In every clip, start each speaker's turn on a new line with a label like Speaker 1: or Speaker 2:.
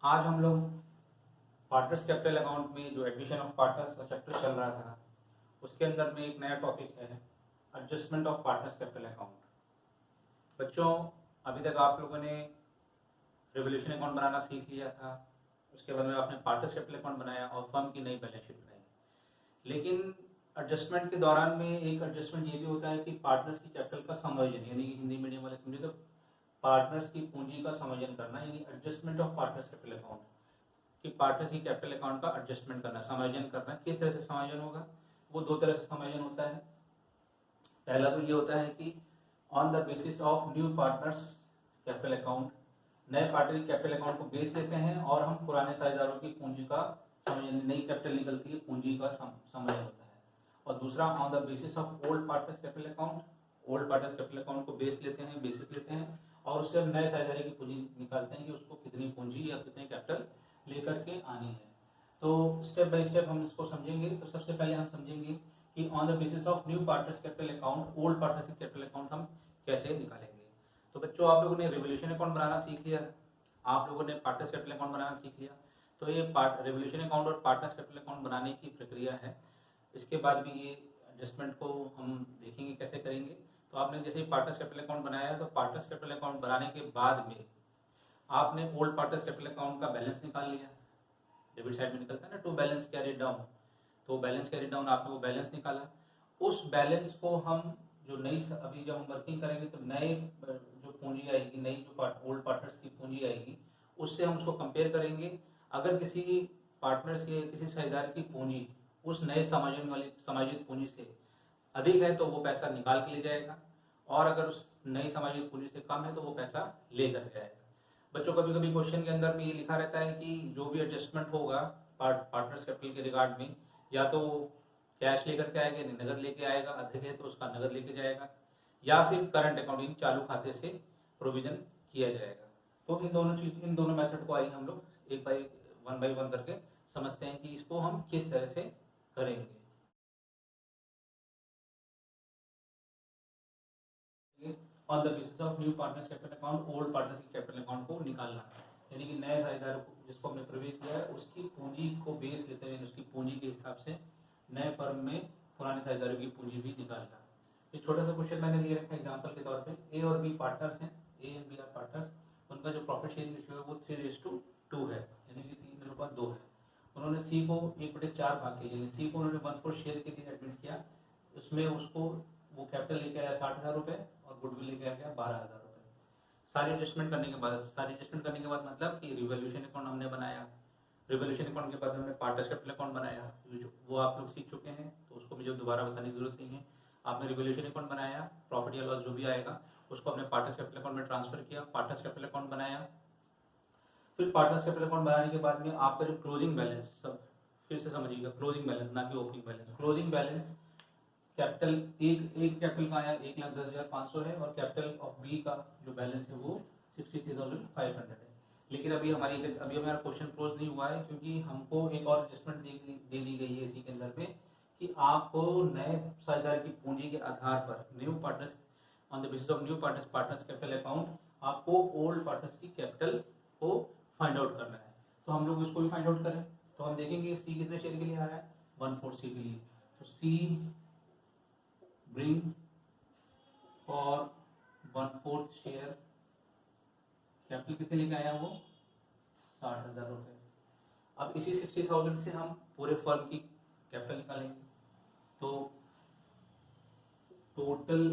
Speaker 1: आज हम लोग पार्टनर्स कैपिटल अकाउंट में जो एडमिशन ऑफ पार्टनर्स का चैप्टर चल रहा था उसके अंदर में एक नया टॉपिक है adjustment of partners capital account. बच्चों, अभी तक आप लोगों ने रेवोल्यूशन अकाउंट बनाना सीख लिया था, उसके बाद में आपने पार्टनर्स कैपिटल अकाउंट बनाया और फर्म की नई बैलेंस शीट बनाई। लेकिन एडजस्टमेंट के दौरान में एक एडजस्टमेंट ये भी होता है कि पार्टनर्स की कैपिटल का समायोजन, यानी कि हिंदी मीडियम वाले समझे तो पार्टनर्स की पूंजी का समायोजन करना, यानी adjustment of partners capital account कि पार्टनर्स की कैपिटल अकाउंट का एडजस्टमेंट करना, समायोजन करना। किस तरह से समायोजन होगा? वो दो तरह से समायोजन होता है। पहला तो ये होता है कि on the basis of new partners capital account, नए पार्टनर की कैपिटल अकाउंट को बेस लेते हैं और हम पुराने साझेदारों की पूंजी का समायोजन, नई कैपिटल निकलती है, पूंजी का समायोजन होता है। और दूसरा on the basis of old partners capital account, old partners capital account को बेसिस लेते हैं और उससे हम नए साझेदारी की पूंजी निकालते हैं कि उसको कितनी पूंजी या कितनी कैपिटल लेकर के आनी है। तो स्टेप बाय स्टेप हम इसको समझेंगे। तो सबसे पहले हम समझेंगे कि on the basis of new partners capital account old partners capital account हम कैसे निकालेंगे। तो बच्चों, आप लोगों ने रेवोल्यूशन अकाउंट बनाना सीख लिया, आप लोगों ने पार्टनर्स कैपिटल अकाउंट बनाना सीख लिया। तो ये रेवोल्यूशन अकाउंट और पार्टनर्स कैपिटल अकाउंट बनाने की प्रक्रिया है। इसके बाद भी ये एडजस्टमेंट को हम देखेंगे कैसे करेंगे। तो आपने जैसे ही पार्टनर्स कैपिटल अकाउंट बनाया, तो पार्टनर्स कैपिटल अकाउंट बनाने के बाद में आपने ओल्ड पार्टनर्स कैपिटल अकाउंट का बैलेंस निकाल लिया। डेबिट साइड में निकलता है ना, टू बैलेंस कैरिड डाउन, तो बैलेंस कैरिड डाउन आपने वो बैलेंस निकाला। उस बैलेंस को हम जो नई, अभी जब हम वर्किंग करेंगे तो नए जो पूंजी आएगी, नई जो ओल्ड पार्टनर्स की पूंजी आएगी, उससे हम उसको कंपेयर करेंगे। अगर किसी पार्टनर्स के किसी साझेदार की पूंजी उस नए समायोजित पूंजी से अधिक है तो वो पैसा निकाल के ले जाएगा, और अगर उस नई समायोजित पूंजी से कम है तो वो पैसा ले कर जाएगा। बच्चों, कभी कभी क्वेश्चन के अंदर में ये लिखा रहता है कि जो भी एडजस्टमेंट होगा पार्टनर्स कैपिटल के रिगार्ड में, या तो कैश लेकर के आएगा, नगद लेके आएगा, अधिक है तो उसका नगद लेके जाएगा, या फिर करंट अकाउंट चालू खाते से प्रोविजन किया जाएगा। तो इन दोनों मेथड को आइए हम लोग एक बाई वन करके समझते हैं कि इसको हम किस तरह से करेंगे। On the basis of new partners capital account old partners capital account को निकालना, यानी कि नए साझेदार जिसको हमने प्रवेश किया है उसकी पूंजी को बेस लेते हुए, उसकी पूंजी के हिसाब से नए फर्म में पुराने साझेदारों की पूंजी भी निकालना। एक छोटा सा क्वेश्चन मैंने लिए रखा एग्जांपल के तौर पे। ए और बी पार्टनर्स हैं, A and B are partners, उनका जो प्रॉफिट शेयरिंग रेशियो है वो 3:2 है, यानी कि 3:2 है। उन्होंने सी को 1/4 भाग के लिए, सी को उन्होंने 1/4 शेयर के लिए एडमिट किया, उसमें उसको वो कैपिटल लेके आया 60,000 रुपये और गुडविल लेके आ गया 12,000 रुपये। सारी एडजस्टमेंट करने के बाद मतलब कि रिवोल्यूशन अकाउंट हमने बनाया, रिवोल्यूशन अकाउंट के बाद हमने पार्टनर्स कैपिटल अकाउंट बनाया, वो आप लोग सीख चुके हैं तो उसको मुझे दोबारा बताने की जरूरत नहीं है। आपने रिवोल्यूशन अकाउंट बनाया, प्रॉफिट या लॉस जो भी आएगा उसको अपने पार्टनर्स कैपिटल अकाउंट में ट्रांसफर किया, पार्टनर्स कैपिटल अकाउंट बनाया। फिर पार्टनर्स कैपिटल अकाउंट बनाने के बाद में आपका जो क्लोजिंग बैलेंस, सब फिर से समझिएगा, क्लोजिंग बैलेंस ना कि opening balance. Closing balance capital एक कैपिटल का आया 1,10,500 है, और कैपिटल ऑफ बी का जो बैलेंस है वो 63,500 है। लेकिन अभी हमारा क्वेश्चन क्लोज नहीं हुआ है, क्योंकि हमको एक और एडजस्टमेंट दे दी गई है इसी के अंदर में कि आपको नए साझेदार की पूंजी के आधार पर new partners, on the basis of new partners capital account, आपको ओल्ड पार्टनर्स की कैपिटल को फाइंड आउट करना है। तो हम लोग इसको भी फाइंड आउट करें। तो हम देखेंगे सी कितने शेयर के लिए आ रहा है, 1/4 सी के लिए। तो सी ब्रिंग फॉर 1/4 शेयर, कैपिटल कितने लेके आया वो 60,000 रुपये। अब इसी 60,000 से हम पूरे फर्म की कैपिटल निकालेंगे। तो total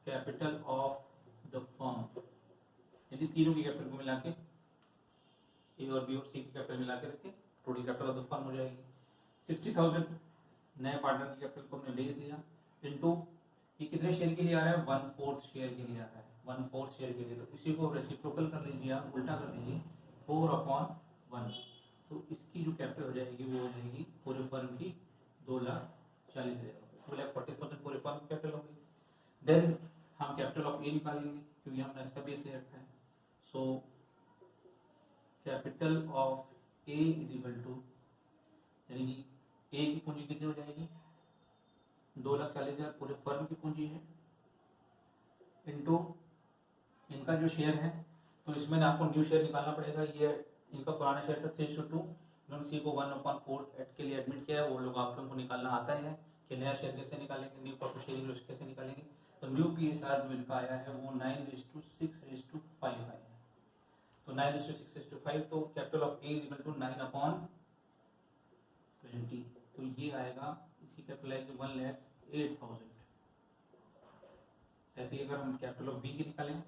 Speaker 1: capital of the firm, यदि तीनों की कैपिटल को मिला के, ए और बी और सी की कैपिटल मिला के रखें, total capital of the firm हो जाएगी 60,000। नए पार्टनर की कैपिटल को हमने बेस लिया इनटू, ये कितने शेयर के लिए आ रहा है, 1/4 शेयर के लिए आ रहा है, 1/4 शेयर के लिए। तो इसी को रेसिप्रोकल कर लीजिए, आप उल्टा कर दीजिए, 4/1। तो इसकी जो कैपिटल हो जाएगी वो हो जाएगी पूरे फर्म की 2,40,000, 2,40,000 पूरे फर्म की कैपिटल होगी। देन हम कैपिटल ऑफ ए निकालेंगे, क्योंकि हमने इसका बेस ले रखा है। So capital of A is equal to, यानी कि ए की पूंजी कितनी हो जाएगी 2,40,000 पूरे फर्म की पूंजी है, इनटू इनका जो शेयर है तो इसमें ना आपको न्यू शेयर निकालना पड़ेगा। ये इनका पुराना शेयर था 3:2, इन्होंने सी को 1/4 एड के लिए एडमिट किया है। वो लोग आप लोगों को निकालना आता है कि नया शेयर कैसे निकालेंगे, न्यू प्रॉफिट शेयरिंग रेशियो कैसे निकालेंगे। तो न्यू PSR जो इनका आया है वो 9:6:5 आया है। तो 9:6:5, तो capital of A is equal to 9/20। तो ये आएगा, इसकी कैपिटल आएगी 1,08,000। ऐसे ही अगर हम कैपिटल ऑफ बी की निकालें,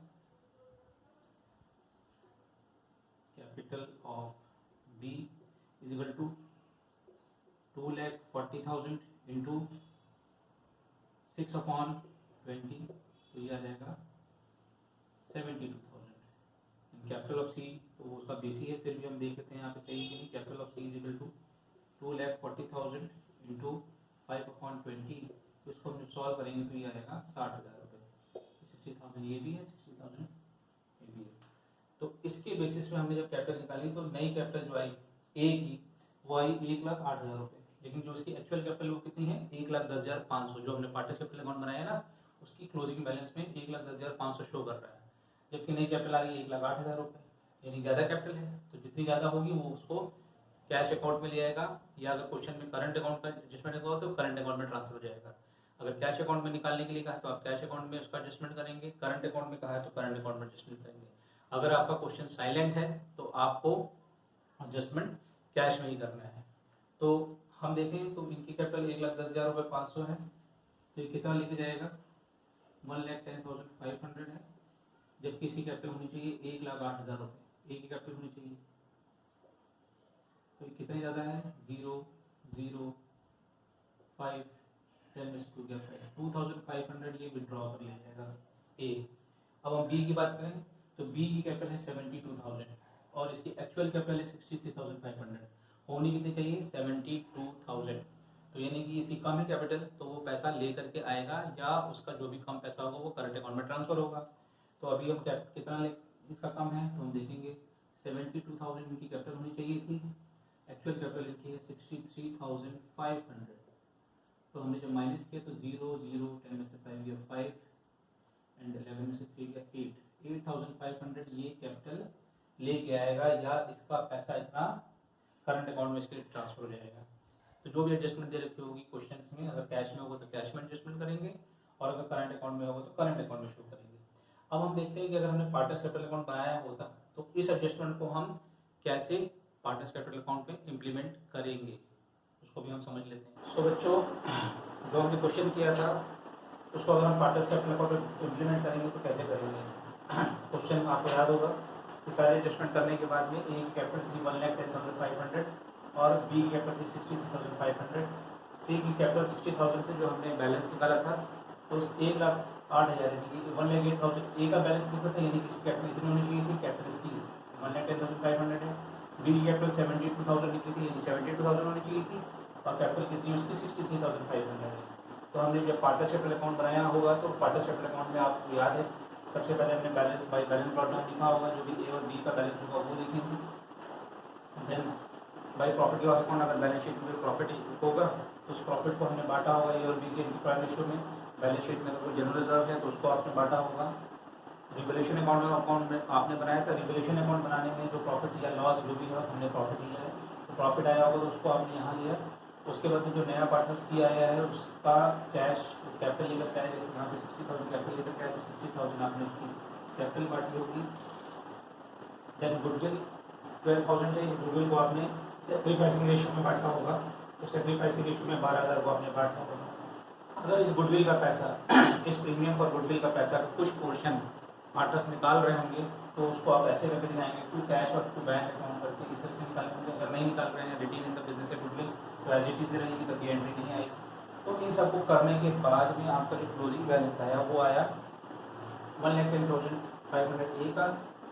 Speaker 1: capital of B is equal to 2,40,000 into 6/20, तो ये आ जाएगा 72,000। कैपिटल ऑफ सी तो उसका बीसी है, फिर भी हम देख लेते हैं यहाँ पे सही कि नहीं। Capital of C is equal to 2,40,000 into 5/20, तो इसको हम जब सॉल्व करेंगे तो ये आएगा 60,000 रुपये। 60,000 ये भी है, 60,000 ये भी है। तो इसके बेसिस पे हमने जब कैपिटल निकाली तो नई कैपिटल जो आई ए की वो आई 1,08,000 रुपये, लेकिन जो इसकी एक्चुअल कैपिटल वो कितनी है 1,10,500। जो हमने पार्टनर्स कैपिटल अकाउंट बनाया है ना, उसकी क्लोजिंग बैलेंस में 1,10,500 शो कर रहा है, जबकि नई कैपिटल आ रही है 1,08,000 रुपये, यानी ज़्यादा कैपिटल है। तो जितनी ज़्यादा होगी वो उसको कैश अकाउंट में ले आएगा, या अगर क्वेश्चन में करंट अकाउंट का एडजस्टमेंट होगा तो करंट अकाउंट में ट्रांसफर हो जाएगा। अगर कैश अकाउंट में निकालने के लिए कहा तो आप कैश अकाउंट में उसका एडजस्टमेंट करेंगे, करंट अकाउंट में कहा है तो करंट अकाउंट में एडजस्टमेंट करेंगे। अगर आपका क्वेश्चन साइलेंट है तो आपको एडजस्टमेंट कैश में ही करना है। तो हम देखें तो इनकी कैपिटल 1,10,500 है, तो ये कितना लेके जाएगा 1,10,500 है, जबकि इसकी कैपिटल होनी चाहिए 1,08,000 रुपये। ए की कैपिटल होनी चाहिए, तो कितने ज़्यादा है 0, 0, 5, 10 गया 2,500, ये विड्रॉ कर लिया जाएगा ए। अब हम बी की बात करें तो बी की कैपिटल है 72,000 और इसकी एक्चुअल कैपिटल है 63,500। होनी कितनी चाहिए 72,000। तो यानी कि इसकी कम है कैपिटल, तो वो पैसा ले करके आएगा या उसका जो भी कम पैसा होगा वो करंट अकाउंट में ट्रांसफर होगा। तो अभी हम कितना इसका कम है तो हम देखेंगे 72,000 इनकी कैपिटल होनी चाहिए थी, एक्चुअल कैपिटल इनकी है 63,500। तो हमने जब माइनस किया तो 0, 0, 10 में से 5 गया 5 एंड 11 में से 3 गया 8, 8,500 ये कैपिटल लेके आएगा या इसका पैसा इतना करंट अकाउंट में इसके ट्रांसफर हो जाएगा। तो जो भी एडजस्टमेंट दे रखी होगी क्वेश्चंस में, अगर कैश में होगा तो कैश में एडजस्टमेंट करेंगे और अगर करंट अकाउंट में होगा तो करंट अकाउंट में शो करेंगे। अब हम देखते हैं कि अगर हमने पार्टनर्स कैपिटल अकाउंट बनाया होता तो इस एडजस्टमेंट को हम कैसे पार्टनर्स कैपिटल अकाउंट में इम्प्लीमेंट करेंगे, उसको भी हम समझ लेते हैं। तो बच्चों जो हमने क्वेश्चन किया था उसको अगर हम पार्टनर्स कैपिटल अकाउंट में इम्प्लीमेंट करेंगे तो कैसे करेंगे। क्वेश्चन आपको याद होगा कि सारे एडजस्टमेंट करने के बाद में ए की कैपिटल थी 1,10,500 और बी की कैपिटल थी 63,500। सी की कैपिटल 60,000 से जो हमने बैलेंस निकाला था तो उस 1,08,000 यानी कि 1,08,000 ए का बैलेंस कितना था, यानी कि इसकी कैपिटल इतनी होनी चाहिए थी, कैपिटल इसकी 1,10,500 है। बी की कैपिटल 72,000 निकली थी, यानी 72,000 होनी चाहिए थी और कैपिटल कितनी उसकी 63,500 है। तो हमने जब पार्टनर्स कैपिटल अकाउंट बनाया होगा तो पार्टनर्स कैपिटल अकाउंट में आपको याद है सबसे पहले हमने balance by balance brought down लिखा होगा, जो भी ए और बी का बैलेंस होगा वो लिखेंगे। Then by profit loss account अगर बैलेंस शीट में प्रॉफिट होगा तो उस प्रॉफिट को हमने बांटा होगा ए और बी के एंटरप्राइज रेशियो में। बैलेंस शीट में अगर कोई जनरल रिजर्व है तो उसको आपने बांटा होगा। रिवोल्यूशन अकाउंट में आपने बनाया था, रिवोल्यूशन अकाउंट बनाने में जो प्रॉफिट या लॉस जो भी है हमने प्रॉफिट लिया है, तो प्रॉफिट आया होगा तो उसको आपने यहाँ लिया। उसके बाद में जो नया पार्टनर सी आया है उसका कैश कैपिटल लेकर क्या है, जैसे यहाँ पे 60,000 कैपिटल लेकर क्या है तो 60,000 आपने उसकी कैपिटल बांटी होगी। देन गुडविल 12,000 है, इस गुडविल को आपने सेक्रीफाइसिंग रेशियो में बांटा होगा, तो सेक्रीफाइसिंग रेशियो में 12,000 को आपने बांटा होगा। अगर इस गुडविल का पैसा इस प्रीमियम फॉर गुडविल का पैसा कुछ पोर्शन पार्टनर्स निकाल रहे होंगे तो उसको आप ऐसे करके दिखाएंगे टू कैश और टू बैंक अकाउंट करके इस तरह से निकालेंगे। अगर नहीं निकाल रहे हैं रिटेन इन द बिजनेस है गुडविल तो एज इट इज रहेगी, तभी एंट्री नहीं आएगी। तो इन सबको करने के बाद में आपका जो क्लोजिंग बैलेंस आया वो आया 1,10,500 ए का,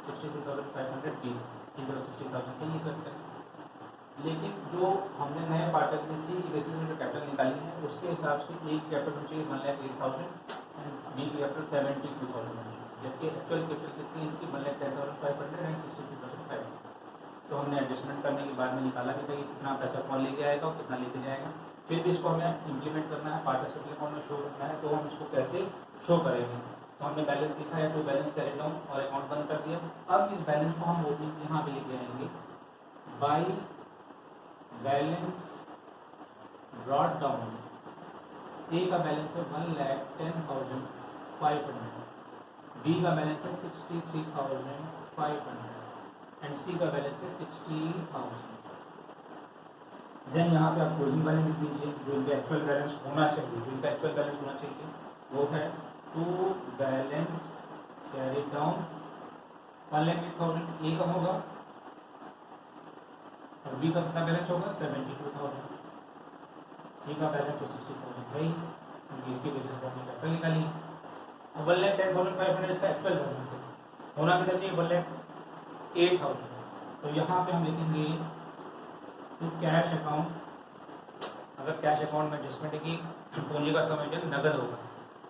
Speaker 1: 63,500 बी, 60,000 का ये करते हैं। लेकिन जो हमने नए पार्टनर में सी की बेसिस में जो कैपिटल निकाली है उसके हिसाब से ए की कैपिटल होनी चाहिए 1,08,000 एंड बी की कैपिटल 72,000, जबकि एक्चुअल कैपिटल कितनी है इनकी 1,10,500 एंड 63,500। तो हमने एडजस्टमेंट करने के बाद में निकाला भी था कि कितना पैसा कौन लेके आएगा और कितना लेके जाएगा। फिर भी इसको हमें इम्प्लीमेंट करना है, पार्टनर्स कैपिटल अकाउंट में शो करना है, तो हम इसको कैसे शो करेंगे। तो हमने बैलेंस लिखा है, तो बैलेंस कैरी डाउन और अकाउंट बंद कर दिया। अब इस बैलेंस को हम ओपनिंग यहाँ पे लेके आएंगे, बाई बैलेंस ब्रॉट डाउन। ए का बैलेंस है 1,10,500, बी का बैलेंस है 63,500 एंड सी का बैलेंस है 60,000। देन यहाँ पे आप क्लोजिंग बैलेंस लिख लीजिए, जो इनका एक्चुअल बैलेंस होना चाहिए, जो इनका एक्चुअल बैलेंस होना चाहिए वो है टू बैलेंस कैरी डाउन 1,08,000 ए का होगा और बी का कितना बैलेंस होगा 72,000, सी का बैलेंस तो 60,000 है ही, क्योंकि इसके बेसिस पर हमने कैपिटल निकाली। अब 1,10,500 इसका एक्चुअल बैलेंस है, होना कितना चाहिए 1,08,000। तो यहाँ पे हम लिखेंगे टू कैश अकाउंट, अगर कैश अकाउंट में एडजस्टमेंट की पूंजी का समायोजन नगद होगा,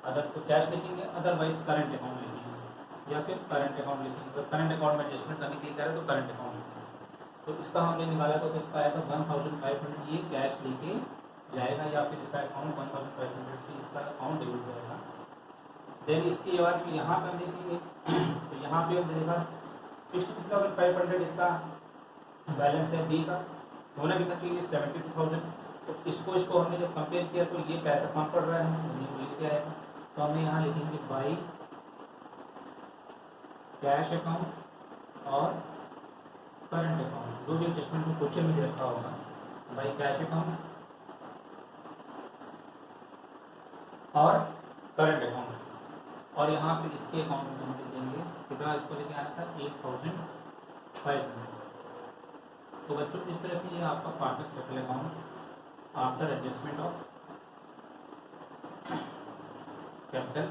Speaker 1: अगर तो कैश लिखेंगे, अदरवाइज करंट अकाउंट लिखेंगे या फिर करंट अकाउंट लिखेंगे। अगर करंट अकाउंट में एडजस्टमेंट करने के लिए कह रहे तो करंट अकाउंट लिखेंगे। तो इसका हमने निकाला तो इसका आया था 1,500, ये कैश लेके जाएगा या फिर इसका अकाउंट 1,500 से इसका अकाउंट डेबिट जाएगा। देन इसके बाद यहाँ पर हम देखेंगे तो यहाँ पे हम देखा 62,500 इसका बैलेंस है, बी का होना कितना चाहिए 72,000। तो इसको हमने जब कंपेयर किया तो ये पैसा कम पड़ रहा है, ये बोले क्या है, तो हमने यहाँ लिखेंगे बाई कैश अकाउंट और करंट अकाउंट, जो भी एडजस्टमेंट में क्वेश्चन में रखा होगा, बाई कैश अकाउंट और करंट अकाउंट। और यहाँ पे इसके अकाउंट में हम देंगे कितना, इसको लेके आना था 8,500। तो बच्चों इस तरह से ये आपका partners capital account after adjustment of capital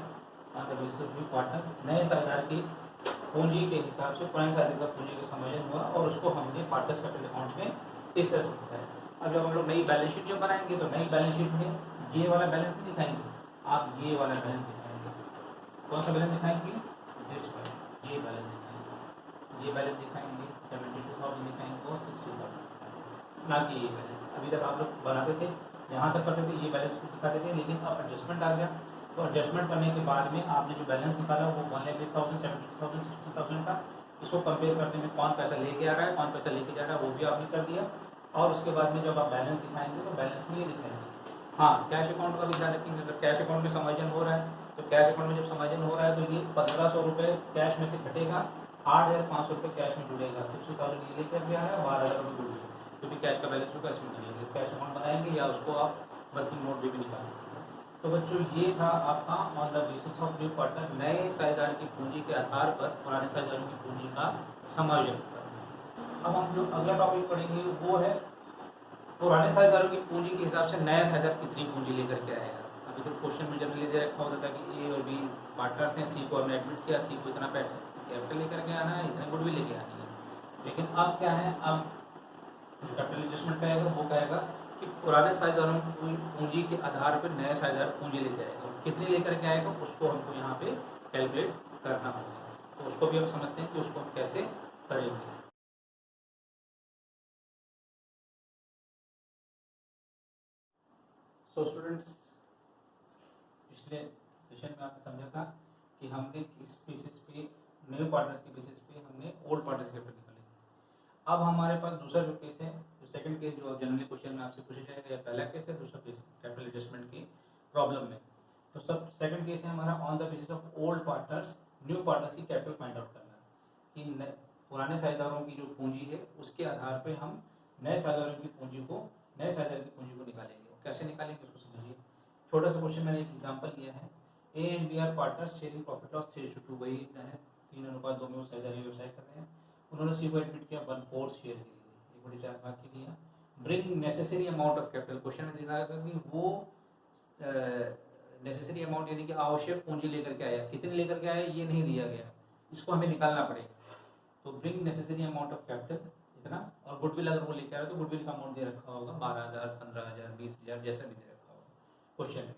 Speaker 1: on the basis of new partner, नए साझेदार की पूंजी के हिसाब से पुराने साझेदार का पूंजी का समायोजन हुआ और उसको हमने पार्टनर्स कैपिटल अकाउंट में इस तरह से दिखाया। अब जब हम लोग नई बैलेंस शीट जब बनाएंगे तो नई बैलेंस शीट में ये वाला बैलेंस नहीं दिखाएंगे, आप ये वाला बैलेंस दिखाएंगे। कौन सा बैलेंस दिखाएंगे, दिस वाला, ये बैलेंस दिखाएंगे, ये बैलेंस दिखाएंगे 72,000 दिखाएंगे और 60,000, ना कि ये बैलेंस। अभी तक आप लोग बनाते थे, यहाँ तक करते थे, ये बैलेंस को दिखाते थे, लेकिन अब एडजस्टमेंट आ गया तो एडजस्टमेंट करने के बाद में आपने जो बैलेंस निकाला वो 1,08,000, 72,000, 60,000 का, इसको कंपेयर करने में कौन पैसा लेके आ रहा है, कौन पैसा लेके जा रहा है, वो भी आपने कर दिया। और उसके बाद में जब आप बैलेंस दिखाएंगे तो बैलेंस में ये दिखाएंगे। हाँ, कैश अकाउंट का भी ध्यान रखेंगे, अगर कैश अकाउंट में समायोजन हो रहा है तो कैश अकाउंट में जब समायोजन हो रहा है तो ये 1,500 रुपये कैश में से घटेगा, 8,500 रुपये कैश में जुड़ेगा, 60,000 ये लेकर भी आ रहा है, 12,000 रुपये जुड़ेगा, क्योंकि कैश का बैलेंस होगा इसमें करेंगे, कैश अकाउंट बनाएंगे या उसको आप वर्किंग नोट भी निकालेंगे। तो बच्चों ये था आपका on the basis of new partner, नए साझेदार की पूंजी के आधार पर पुराने साझेदारों की पूंजी का समायोजन करना। अब हम जो अगला टॉपिक पढ़ेंगे वो है पुराने साझेदारों की पूंजी के हिसाब से नया साझेदार कितनी पूंजी लेकर के आएगा। अभी तो क्वेश्चन में जनरली दे रखा होता था कि ए और बी पार्टनर्स हैं, सी को हमने एडमिट किया, सी को इतना कैपिटल लेकर के आना है, इतना गुडविल लेके आनी है। लेकिन अब क्या है, अब जो कैपिटल एडजस्टमेंट कहेगा वो कहेगा कि पुराने साझेदारों की पूंजी के आधार पर नया साझेदार पूंजी लेके आएगा और कितनी लेकर के आएगा उसको हमको यहाँ पे कैलकुलेट करना होगा। तो उसको भी हम समझते हैं कि उसको हम कैसे करेंगे। सो स्टूडेंट्स, पिछले सेशन में आपने समझा था कि हमने किस बेसिस पे, न्यू पार्टनर्स के बेसिस पे हमने ओल्ड पार्टनर्स के कैपिटल निकाले। अब हमारे पास दूसरा जो केस है, जो सेकंड केस जो जनरली क्वेश्चन में आपसे पूछा जाएगा, या पहला केस है, दूसरा केस कैपिटल एडजस्टमेंट की प्रॉब्लम में। तो सब सेकंड केस है हमारा on the basis of old partners new partners की कैपिटल फाइंड आउट करना, कि पुराने साझेदारों की जो पूंजी है उसके आधार पर हम नए साझेदारों की पूंजी को, नए साझेदार की पूंजी को निकालेंगे। कैसे निकालेंगे उसको समझिए। छोटा सा क्वेश्चन मैंने एक एग्जाम्पल लिया है, A and B are partners sharing profit loss 3:2, वही है 3:2 में वो साझेदारी व्यवसाय कर रहे हैं। उन्होंने सी को एडमिट किया 1/4 शेयर के लिए, एक बड़ी 4 भाग के लिया। Bring necessary amount of capital, question में दिखाया था कि वो नेसेसरी अमाउंट यानी कि आवश्यक पूंजी लेकर के आया, कितने लेकर के आया ये नहीं दिया गया, इसको हमें निकालना पड़ेगा। तो bring necessary amount of capital इतना, और गुडविल अगर वो लेके आ रहा है तो गुडविल का अमाउंट दे रखा होगा 12,000, 15,000, 20,000 जैसा भी दे रखा होगा क्वेश्चन में।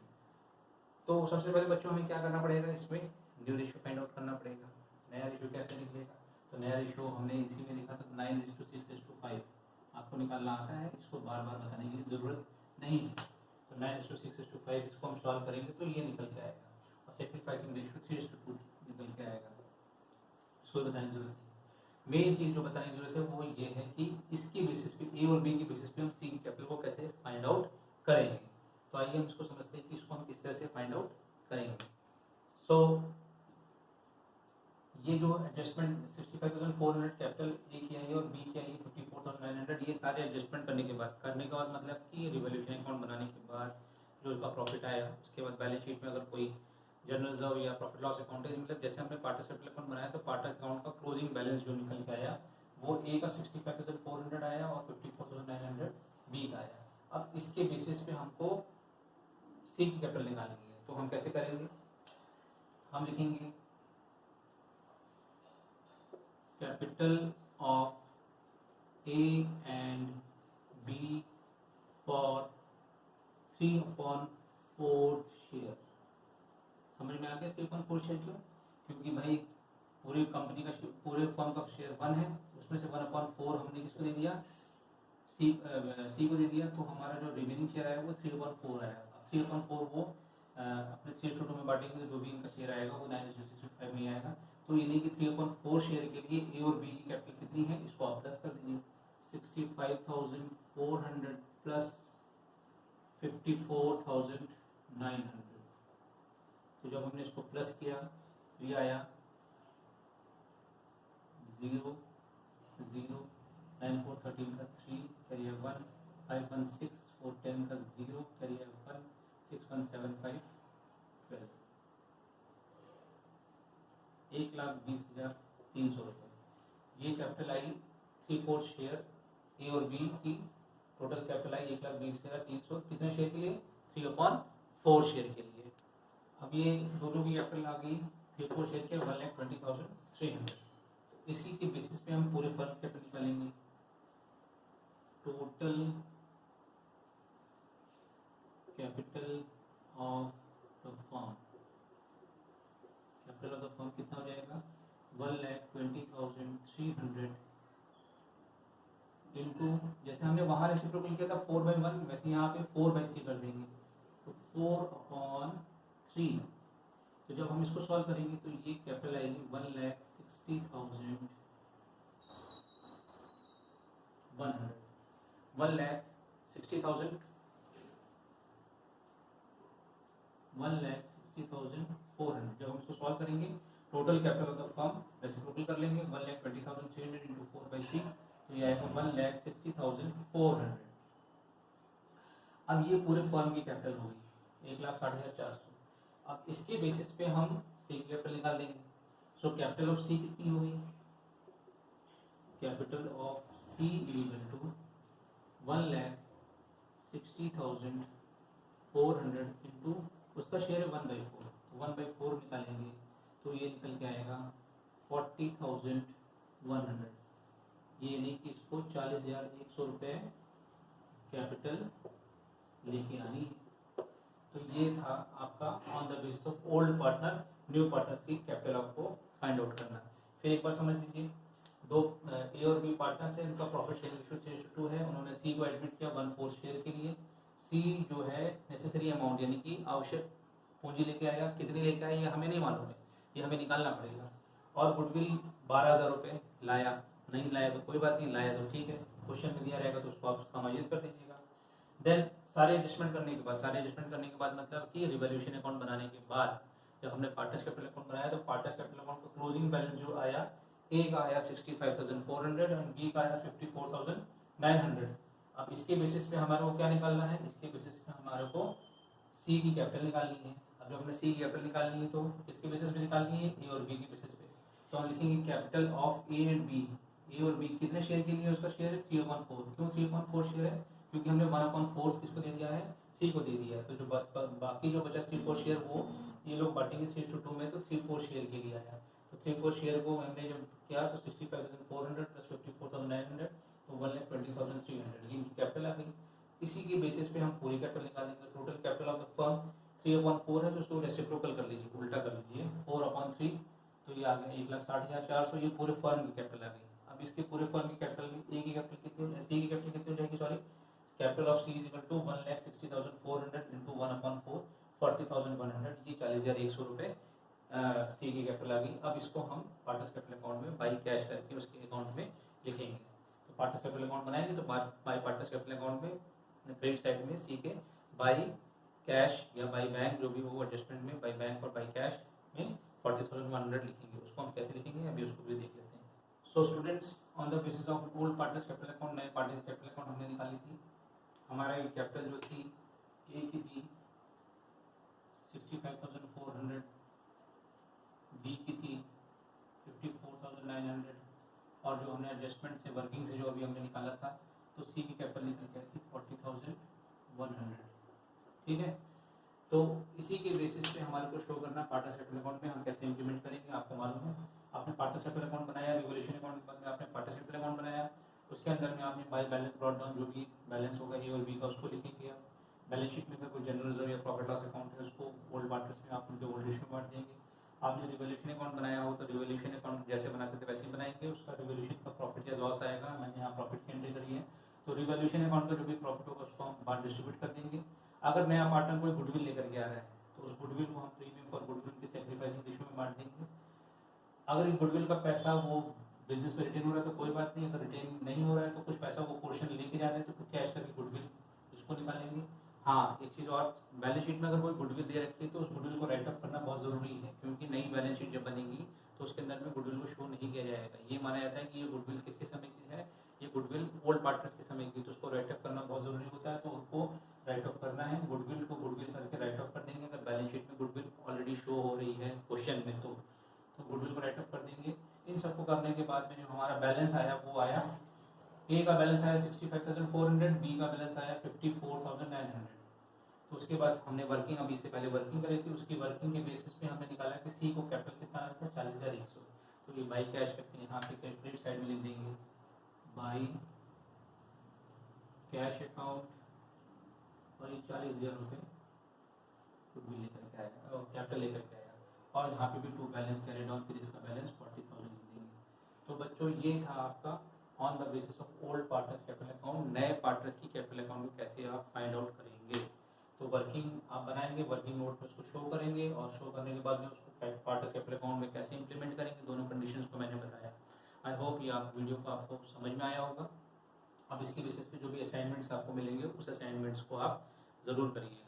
Speaker 1: तो सबसे पहले बच्चों हमें क्या करना पड़ेगा, इसमें न्यू रेशियो फाइंड आउट करना पड़ेगा। नया रेशियो कैसे निकलेगा, तो नया रेशियो हमने इसी में लिखा था 9:6:5, आपको निकालना आता है, इसको बार बार बताने की ज़रूरत नहीं है। तो 9:6:5 इसको हम सॉल्व करेंगे तो ये निकल के आएगा। और सेक्रीफाइसिंग रेशियो 3:2 निकल के आएगा। इसको बताने की जरूरत है। मेन चीज़ जो बताने की जरूरत है वो ये है कि इसके बेसिस पे, ए और बी के बेसिस पे हम सी की कैपिटल को कैसे फाइंड आउट करेंगे। तो आइए हम इसको समझते हैं कि इसको हम किस तरह से फाइंड आउट करेंगे। सो ये जो एडजस्टमेंट 65,400 कैपिटल ए की आई है और बी की आई है 54,900, ये सारे एडजस्टमेंट करने के बाद मतलब कि रिवॉल्यूशन अकाउंट बनाने के बाद जो इसका प्रॉफिट आया, उसके बाद बैलेंस शीट में अगर कोई जनरल रिजर्व या प्रॉफिट लॉस अकाउंट है, मतलब जैसे हमने पार्टनर्स कैपिटल अकाउंट बनाया तो पार्टनर्स अकाउंट का क्लोजिंग बैलेंस जो निकल के आया वो ए का 65,400 आया और 54,900 बी का आया। अब इसके बेसिस पे हमको सी की कैपिटल निकालेंगे, तो हम कैसे करेंगे, हम लिखेंगे capital of A and B for 3/4 share. समझ में आ गया 3/4 शेयर क्यों? क्योंकि भाई पूरी कंपनी का पूरे फर्म का शेयर 1 है, उसमें से 1/4 हमने किसको दे दिया, सी को दे दिया, तो हमारा जो रिमेनिंग शेयर आया वो 3/4 आया। 3/4 वो अपने 3:2 में बांटेंगे, तो जो भी इनका शेयर आएगा वो 9.65 में आएगा। तो ये नहीं कि 3/4 शेयर के लिए ए और बी की कैपिटल कितनी है, इसको आप प्लस कर दीजिए, 65,400 प्लस 54,900। तो जब हमने इसको प्लस किया तो ये आया 0 0 9 4 13 का 3 कैरियर 1 5 1 6 4 10 का 0 कैरियर 1 6 1 7 5 12 1,20,300 रुपये। ये कैपिटल आई 3/4 शेयर ए और बी की टोटल कैपिटल आई 1,20,300 कितने शेयर के लिए, 3/4 शेयर के लिए। अब ये दोनों की कैपिटल आ गई 3/4 शेयर के 1,20,300। इसी के बेसिस पे हम पूरे फर्म कैपिटल निकालेंगे। Total capital of the firm, capital of the firm कितना हो जाएगा, 1,20,300 इंटू, जैसे हमने वहाँ रेसिप्रोकल किया था 4/1, वैसे यहाँ पे 4/3 कर देंगे, तो 4/3। तो जब हम इसको सॉल्व करेंगे तो ये कैपिटल आएगी 1,60,100 1,60,400। जब हम इसको सॉल्व करेंगे total capital of the firm reciprocal कर लेंगे 1,20,300 इंटू 4/3, तो ये आएगा 1,60,400। अब ये पूरे फर्म की कैपिटल होगी 1,60,400। अब इसके बेसिस पे हम सी की कैपिटल निकाल देंगे। सो कैपिटल ऑफ सी कितनी होगी, capital of C equal to 1,60,400 into उसका शेयर है 1/4, तो 1/4 निकालेंगे तो ये निकल के आएगा 40,100। ये नहीं कि इसको 40,100 रुपये कैपिटल लेके आनी है। तो ये था आपका on the basis of old partner new partners की कैपिटल आपको फाइंड आउट करना है। फिर एक बार समझ लीजिए, दो ए और बी पार्टनर्स है, इनका प्रॉफिट शेयर रेशियो 3:2 है। उन्होंने सी को एडमिट किया 1/4 शेयर के लिए। सी जो है नेसेसरी अमाउंट यानी कि आवश्यक पूंजी लेके आया, कितनी लेके आया ये हमें नहीं मालूम है, ये हमें निकालना पड़ेगा। और गुडविल 12,000 रुपये लाया, नहीं लाया तो कोई बात नहीं, लाया तो ठीक है, क्वेश्चन में दिया रहेगा तो उसको आप समायोजित कर दीजिएगा। देन सारे एडजस्टमेंट करने के बाद मतलब कि रिवॉल्यूशन अकाउंट बनाने के बाद जब हमने पार्टनर्स कैपिटल अकाउंट बनाया तो पार्टनर्स कैपिटल अकाउंट का क्लोजिंग बैलेंस जो आया, ए का आया 65,400 और बी का आया 54,900। अब इसके बेसिस पे हमारे को क्या निकालना है, इसके बेसिस पे हमारे को सी की कैपिटल निकालनी है। अब जब हमने सी की कैपिटल निकालनी है तो किसके बेसिस पे निकालनी है, ए और बी के बेसिस पे। तो हम लिखेंगे capital of A and B. A और बी कितने शेयर के लिए, उसका शेयर है 3/4। क्यों 3/4 शेयर है, क्योंकि हमने 1/4 किसको दे दिया है, सी को दे दिया है। तो जो बाकी जो बचा 3/4 शेयर वो ये लोग बांटेंगे 3:2 में, तो 3/4 शेयर के लिए आया। तो 3/4 शेयर को हमने जब किया तो 65,400 प्लस 54,900 तो 1,20,300 ये कैपिटल आ गई। इसी के बेसिस पे हम पूरी कैपिटल निकालेंगे। Total capital of the firm 3/4 है, तो उसको रेसिप्रोकल कर लीजिए, उल्टा कर लीजिए 4/3, तो ये आ गया 1,60,400। ये पूरे फर्म की कैपिटल आ गई। अब इसके पूरे फर्म की कैपिटल में ए की कैपिटल कितनी, सी की कैपिटल कितनी हो जाएगी, sorry, capital of C is equal to 1,60,400 into 1/4 40,100, ये 40,100 रुपये सी की कैपिटल आ गई। अब इसको हम पार्टनर्स कैपिटल अकाउंट में बाई कैश करके उसके अकाउंट में लिखेंगे। तो पार्टनर्स कैपिटल अकाउंट बनाएंगे तो बाई पार्टनर्स कैपिटल अकाउंट में क्रेडिट साइड में सी के बाई कैश या बाई बैंक, जो भी वो एडजस्टमेंट में बाई बैंक और बाई कैश में 40,100 लिखेंगे। उसको हम कैसे लिखेंगे अभी उसको भी देख लेते हैं। So students, on the basis of old partners capital account नए पार्टनर्स कैपिटल अकाउंट हमने निकाली थी। हमारा कैपिटल जो थी ए की थी 65,400, बी की थी 54,900 और जो हमने एडजस्टमेंट से वर्किंग से जो अभी हमने निकाला था तो सी की कैपिटल निकल के आई थी 40,100। ठीक है, तो इसी के बेसिस पे हमारे को शो करना पार्टनर्स कैपिटल अकाउंट में हम कैसे इंप्लीमेंट करेंगे। आपको मालूम है, आपने पार्टनर्स कैपिटल अकाउंट बनाया, रिवोल्यूशन अकाउंट में आपने पार्टनर्स कैपिटल अकाउंट बनाया, उसके अंदर में आपने बाई बैलेंस ब्रॉट डाउन, जो भी बैलेंस होगा ए और बी का उसको लिखेंगे। आप बैलेंस शीट में कोई जनरल रिजर्व या प्रॉफिट लॉस अकाउंट है उसको ओल्ड पार्टनर्स में आप उनके ओल्ड रेशियो बांट देंगे। आपने रिवोल्यूशन अकाउंट बनाया हो तो रिवोल्यूशन अकाउंट जैसे बनाते थे वैसे ही बनाएंगे, उसका रिवोल्यूशन का प्रॉफिट या लॉस आएगा, मैंने यहाँ प्रॉफिट की एंट्री करी है, तो रिवोल्यूशन अकाउंट का जो भी प्रॉफिट होगा उसको हम बाहर डिस्ट्रीब्यूट कर देंगे। अगर नया पार्टनर कोई गुडविल लेकर के आ रहा है तो उस गुडविल को हम प्रीमियम फॉर गुडविल की सेक्रीफाइसिंग रेशियो में बांट देंगे। अगर इस गुडविल का पैसा वो बिजनेस में रिटेन हो रहा है तो कोई बात नहीं, अगर रिटेन नहीं हो रहा है तो कुछ पैसा वो पोर्शन लेके जा रहे हैं तो कुछ कैश करके गुडविल इसको निकालेंगे। हाँ, एक चीज़ और, बैलेंस शीट में अगर कोई गुडविल दे रखी है तो उस गुडविल को राइट ऑफ करना बहुत ज़रूरी है, क्योंकि नई बैलेंस शीट जब बनेगी तो उसके अंदर में गुडविल को शो नहीं किया जाएगा। ये माना जाता है कि ये गुडविल किसके समय की है, ये गुडविल ओल्ड पार्टनर्स के समय की, तो उसको राइट ऑफ करना बहुत ज़रूरी होता है, तो उनको राइट ऑफ करना है। गुडविल को गुडविल करके राइट ऑफ कर देंगे। अगर बैलेंस शीट में गुडविल ऑलरेडी शो हो रही है क्वेश्चन में तो गुडविल को राइट ऑफ कर देंगे। इन सबको करने के बाद में जो हमारा बैलेंस आया वो आया, ए का बैलेंस आया 65,400, बी का बैलेंस आया 54,900। तो उसके बाद हमने वर्किंग, अभी से पहले वर्किंग करी थी, उसकी वर्किंग के बेसिस पे हमने निकाला कि सी को कैपिटल कितना आया था 40,100। तो ये बाई कैश करके यहाँ पे क्रेडिट साइड में लिख देंगे बाई कैश अकाउंट और ये 40,000 रुपये कुछ भी लेकर के आया और कैपिटल लेकर के आया, और यहाँ पे भी टू बैलेंस कैरिड ऑन, फिर इसका बैलेंस 40,000 देंगे। तो बच्चों ये था आपका on the basis of old partners capital account, नए पार्टनर्स की कैपिटल अकाउंट को कैसे आप फाइंड आउट करेंगे। तो वर्किंग आप बनाएंगे, वर्किंग नोट में उसको शो करेंगे और शो करने के बाद में उसको पार्टनर्स कैपिटल अकाउंट में कैसे इंप्लीमेंट करेंगे, दोनों कंडीशंस को मैंने बताया। आई होप ये आप वीडियो को आपको समझ में आया होगा। अब इसके बेसिस पे जो भी असाइनमेंट्स आपको मिलेंगे उस असाइनमेंट्स को आप ज़रूर करिए।